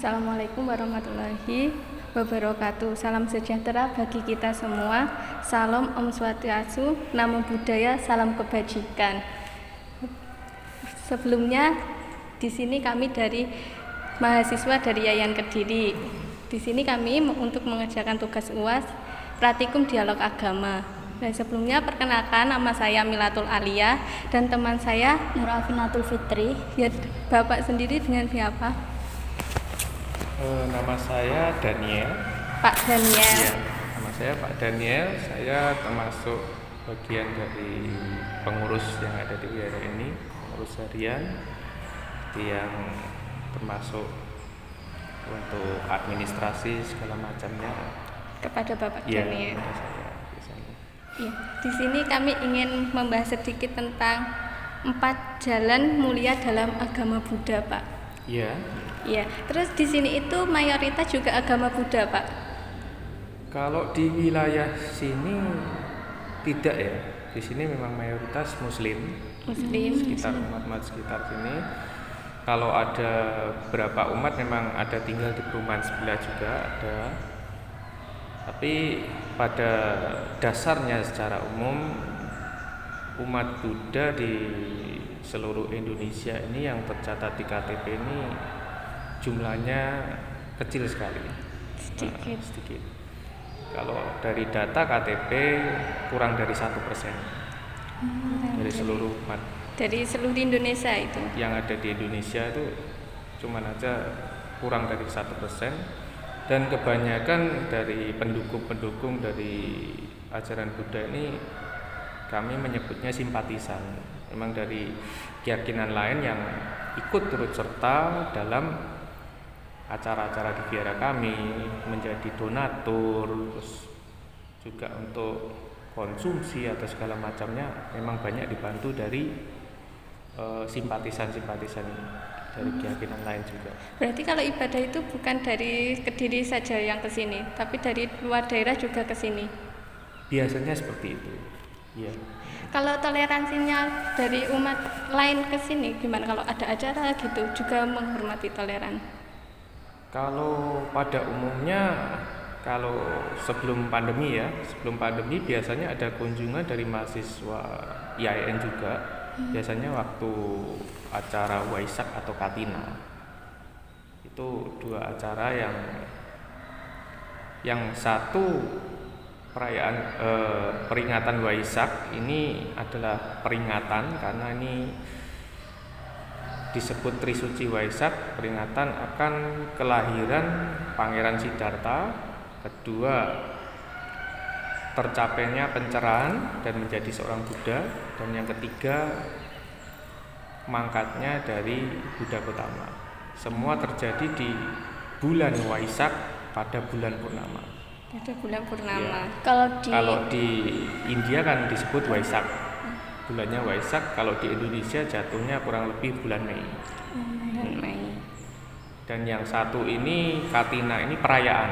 Assalamualaikum warahmatullahi wabarakatuh. Salam sejahtera bagi kita semua. Salam Om Swastiastu, Namo Buddhaya, salam kebajikan. Sebelumnya di sini kami dari mahasiswa dari Yayan Kediri. Di sini kami untuk mengerjakan tugas UAS Praktikum Dialog Agama. Dan sebelumnya perkenalkan, nama saya Milatul Alia dan teman saya Nur Afinatul Fitri. Ya, Bapak sendiri dengan siapa? Nama saya Daniel. Pak Daniel. Ya, nama saya Pak Daniel. Saya termasuk bagian dari pengurus yang ada di wilayah ini, pengurus harian yang termasuk untuk administrasi segala macamnya Kepada Bapak ya, Daniel. kepada saya biasanya. Ya, di sini kami ingin membahas sedikit tentang 4 jalan mulia dalam agama Buddha, Pak. Ya. Ya, terus di sini itu mayoritas juga agama Buddha, Pak. Kalau di wilayah sini tidak ya. Di sini memang mayoritas Muslim. Sekitar umat-umat sekitar sini. Kalau ada beberapa umat memang ada tinggal di perumahan sebelah juga ada. Tapi pada dasarnya secara umum umat Buddha di seluruh Indonesia ini yang tercatat di KTP ini jumlahnya kecil sekali. Sedikit. Kalau dari data KTP kurang dari 1% dari seluruh umat. Dari seluruh Indonesia itu. Yang ada di Indonesia itu cuma aja kurang dari 1%, dan kebanyakan dari pendukung-pendukung dari ajaran Buddha ini kami menyebutnya simpatisan. Memang dari keyakinan lain yang ikut turut serta dalam acara-acara di vihara kami, menjadi donatur, terus juga untuk konsumsi atau segala macamnya, memang banyak dibantu dari simpatisan-simpatisan dari keyakinan lain juga. Berarti kalau ibadah itu bukan dari Kediri saja yang ke sini, tapi dari luar daerah juga ke sini. Biasanya seperti itu. Iya. Kalau toleransinya dari umat lain ke sini gimana? Kalau ada acara gitu juga menghormati toleran. Kalau pada umumnya, kalau sebelum pandemi biasanya ada kunjungan dari mahasiswa IAIN juga. Biasanya waktu acara Waisak atau Katina. Itu 2 acara yang satu perayaan peringatan Waisak ini adalah peringatan karena ini disebut Trisuci Waisak, peringatan akan kelahiran Pangeran Siddhartha, kedua tercapainya pencerahan dan menjadi seorang Buddha, dan yang ketiga mangkatnya dari Buddha Gotama. Semua terjadi di bulan Waisak pada bulan purnama. Pada bulan purnama. Ya. Kalau di India kan disebut Waisak. Bulannya Waisak, kalau di Indonesia jatuhnya kurang lebih bulan Mei. Mei. Dan yang satu ini Katina, ini perayaan.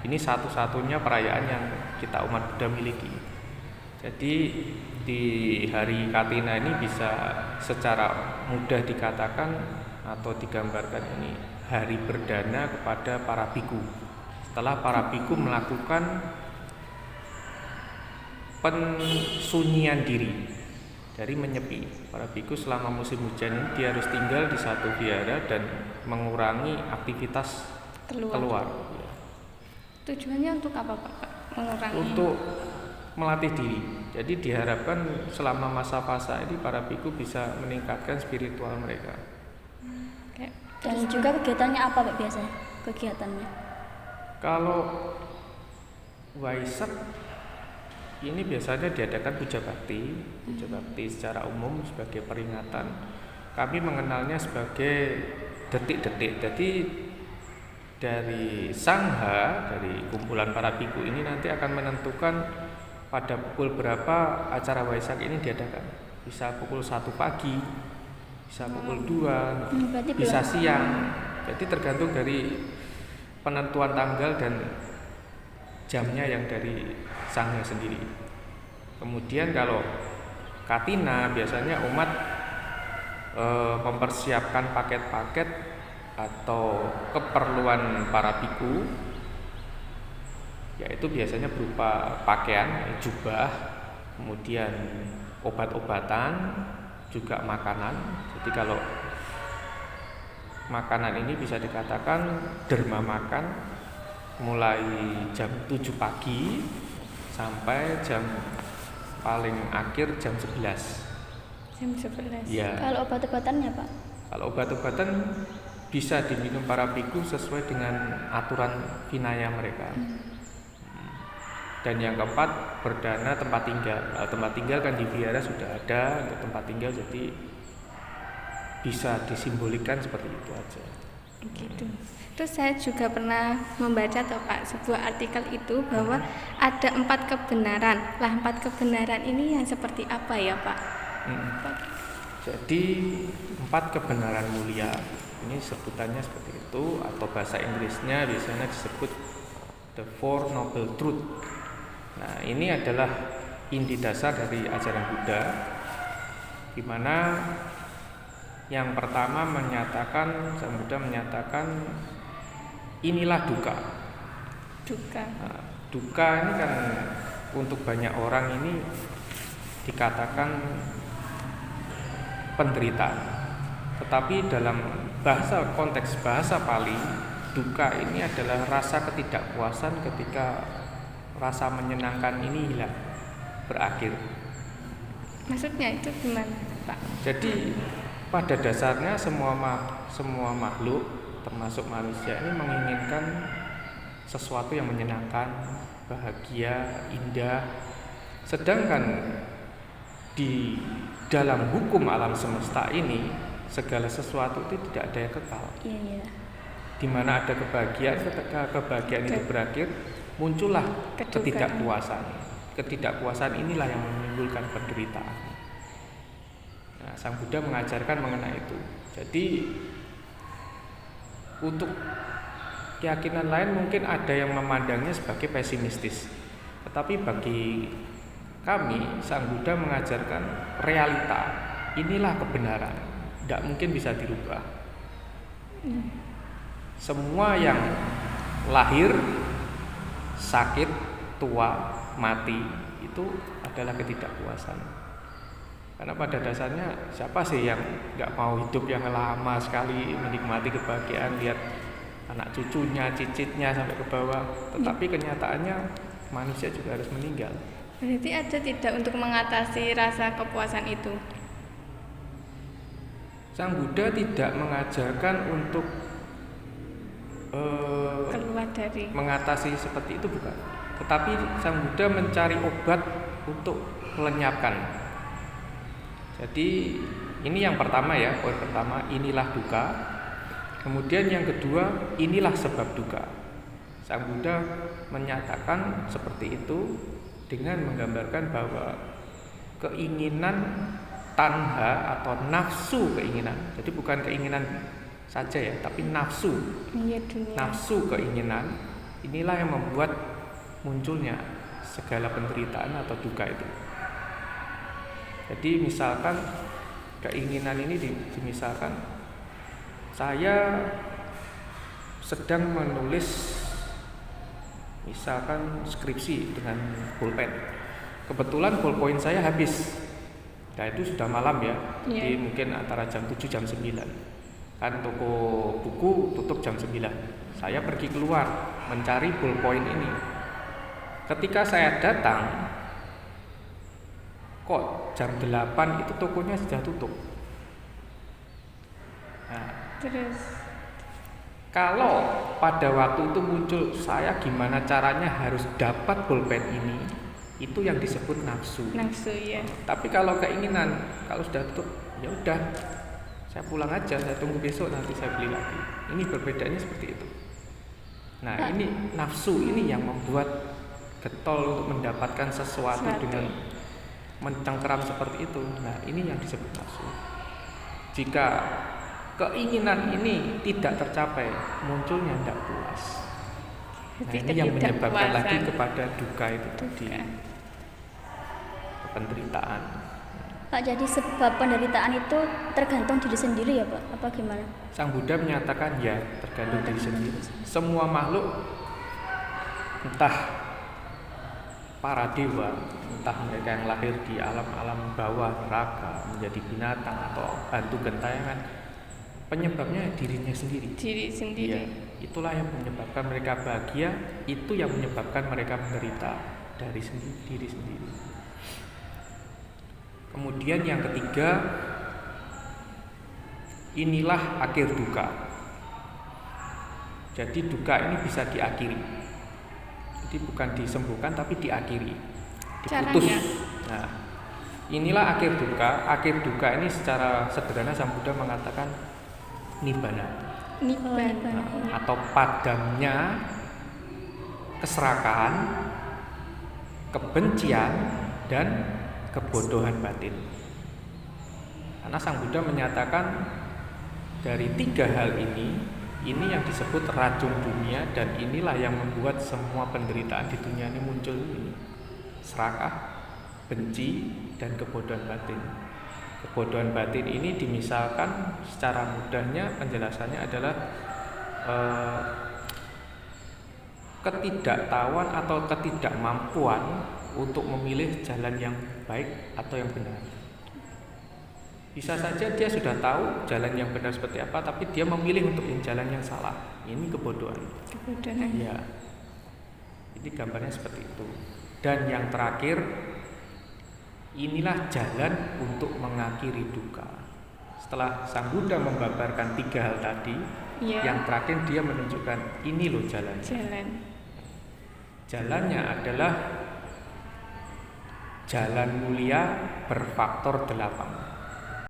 Ini satu-satunya perayaan yang kita umat Buddha miliki. Jadi di hari Katina ini bisa secara mudah dikatakan atau digambarkan ini hari perdana kepada para biku. Setelah para biku melakukan pensunyian diri dari menyepi. Para biku selama musim hujan ini dia harus tinggal di satu vihara dan mengurangi aktivitas keluar. Tujuannya untuk apa, Pak? Mengurangi. Untuk melatih diri. Jadi diharapkan selama masa fasa ini para biku bisa meningkatkan spiritual mereka. Dan juga kegiatannya apa, Pak, biasanya? Kegiatannya? Kalau Waisak ini biasanya diadakan puja bakti secara umum sebagai peringatan. Kami mengenalnya sebagai detik-detik. Jadi dari sangha, dari kumpulan para biku ini nanti akan menentukan pada pukul berapa acara Waisak ini diadakan. Bisa pukul 1 pagi, bisa pukul 2, bisa siang. Jadi tergantung dari penentuan tanggal dan jamnya yang dari sangha sendiri. Kemudian kalau Katina biasanya umat mempersiapkan paket-paket atau keperluan para biku, yaitu biasanya berupa pakaian, jubah, kemudian obat-obatan, juga makanan. Jadi kalau makanan ini bisa dikatakan derma makan mulai jam 7 pagi sampai jam paling akhir jam 11. Jam 11. Ya. Kalau obat-obatannya Pak? Kalau obat-obatan bisa diminum para biku sesuai dengan aturan vinaya mereka. Dan yang keempat, berdana tempat tinggal. Kalau tempat tinggal kan di vihara sudah ada untuk tempat tinggal, jadi bisa disimbolikan seperti itu aja. Gitu. Terus saya juga pernah membaca toh Pak sebuah artikel itu bahwa ada 4 kebenaran. Lah 4 kebenaran ini yang seperti apa ya Pak? Jadi 4 kebenaran mulia. Ini sebutannya seperti itu, atau bahasa Inggrisnya biasanya disebut the Four Noble Truth. Nah, ini adalah inti dasar dari ajaran Buddha, di mana yang pertama menyatakan, Sang Buddha menyatakan inilah duka. Nah, duka ini kan untuk banyak orang ini dikatakan penderitaan. Tetapi dalam konteks bahasa Pali, duka ini adalah rasa ketidakpuasan ketika rasa menyenangkan ini hilang, berakhir. Maksudnya itu gimana Pak? Jadi pada dasarnya semua makhluk termasuk manusia ini menginginkan sesuatu yang menyenangkan, bahagia, indah. Sedangkan di dalam hukum alam semesta ini segala sesuatu itu tidak ada yang kekal. Iya. Di mana ada kebahagiaan, ketika kebahagiaan itu berakhir, muncullah ketidakpuasan. Ketidakpuasan inilah yang menimbulkan penderitaan. Nah, Sang Buddha mengajarkan mengenai itu. Jadi untuk keyakinan lain mungkin ada yang memandangnya sebagai pesimistis. Tetapi bagi kami, Sang Buddha mengajarkan realita. Inilah kebenaran. Tidak mungkin bisa dirubah. Semua yang lahir, sakit, tua, mati itu adalah ketidakpuasan. Karena pada dasarnya siapa sih yang nggak mau hidup yang lama sekali, menikmati kebahagiaan, lihat anak cucunya, cicitnya sampai ke bawah. Tetapi kenyataannya manusia juga harus meninggal. Berarti ada tidak untuk mengatasi rasa kepuasan itu? Sang Buddha tidak mengajarkan untuk keluar dari mengatasi seperti itu, bukan. Tetapi Sang Buddha mencari obat untuk melenyapkan. Jadi ini yang pertama ya, poin pertama, inilah duka. Kemudian yang kedua, inilah sebab duka. Sang Buddha menyatakan seperti itu dengan menggambarkan bahwa keinginan tanha atau nafsu keinginan. Jadi bukan keinginan saja ya, tapi nafsu. Nafsu keinginan inilah yang membuat munculnya segala penderitaan atau duka itu. Jadi misalkan keinginan ini dimisalkan saya sedang menulis misalkan skripsi dengan pulpen. Kebetulan ballpoint saya habis. Nah itu sudah malam ya, jadi mungkin antara jam 7 jam 9. Kan toko buku tutup jam 9. Saya pergi keluar mencari ballpoint ini. Ketika saya datang, kok jam 8 itu tokonya sudah tutup. Nah, terus kalau pada waktu itu muncul saya gimana caranya harus dapat pulpen ini, itu yang disebut nafsu. Nafsu ya. Tapi kalau keinginan, kalau sudah tutup, ya udah, saya pulang aja, saya tunggu besok nanti saya beli lagi. Ini perbedaannya seperti itu. Nah, ini nafsu ini yang membuat getol untuk mendapatkan sesuatu dengan mencengkeram seperti itu. Nah, ini yang disebut nafsu. Jika keinginan ini tidak tercapai, munculnya tidak puas. Nah, ini yang menyebabkan lagi kepada duka itu tadi, penderitaan. Pak, jadi sebab penderitaan itu tergantung diri sendiri ya Pak? Apa gimana? Sang Buddha menyatakan ya, tergantung diri sendiri. Semua makhluk, entah para dewa, entah mereka yang lahir di alam-alam bawah neraka, menjadi binatang atau hantu gentayangan, penyebabnya dirinya sendiri. Diri sendiri. Iya, itulah yang menyebabkan mereka bahagia, itu yang menyebabkan mereka menderita dari diri sendiri. Kemudian yang ketiga, inilah akhir duka. Jadi duka ini bisa diakhiri. Jadi bukan disembuhkan tapi diakhiri, diputus. Caranya? Nah, inilah akhir duka. Akhir duka ini secara sederhana Sang Buddha mengatakan nibbana. Nibbana. Atau padamnya keserakahan, kebencian, dan kebodohan batin. Karena Sang Buddha menyatakan dari tiga hal ini yang disebut racun dunia, dan inilah yang membuat semua penderitaan di dunia ini muncul ini. Serakah, benci, dan kebodohan batin. Kebodohan batin ini dimisalkan secara mudahnya penjelasannya adalah ketidaktahuan atau ketidakmampuan untuk memilih jalan yang baik atau yang benar. Bisa saja dia sudah tahu jalan yang benar seperti apa, tapi dia memilih untuk jalan yang salah. Ini kebodohan. Kebodohan. Ya. Ini gambarnya seperti itu. Dan yang terakhir, inilah jalan untuk mengakhiri duka. Setelah Sang Buddha membabarkan tiga hal tadi, yang terakhir dia menunjukkan ini loh jalannya. Jalannya adalah jalan mulia berfaktor 8.